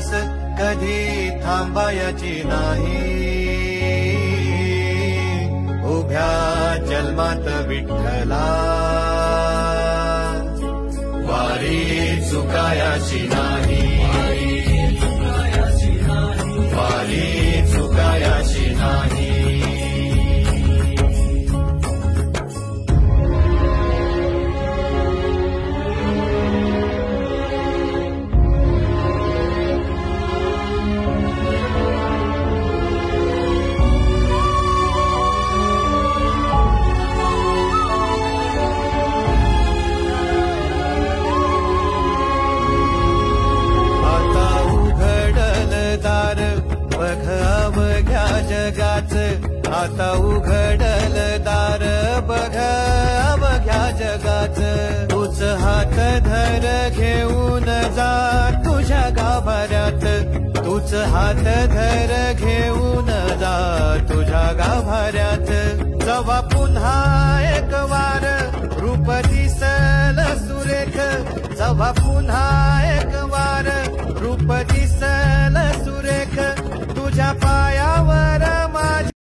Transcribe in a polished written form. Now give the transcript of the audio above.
प्रवास कधी थांबायची नाही. उभ्या जन्मात विठ्ठला वारी चुकायाची नाही. वारी चुकायाची नाही. आता उघडल दार बघ अवघ्या जगाच. तूच हात धर घेऊन जा तुझ्या गाभाऱ्यात. तूच हात धर घेऊन जा तुझ्या गाभाऱ्यात. जवा पुन्हा एक वार रूप दिसल सुरेख. जवा पुन्हा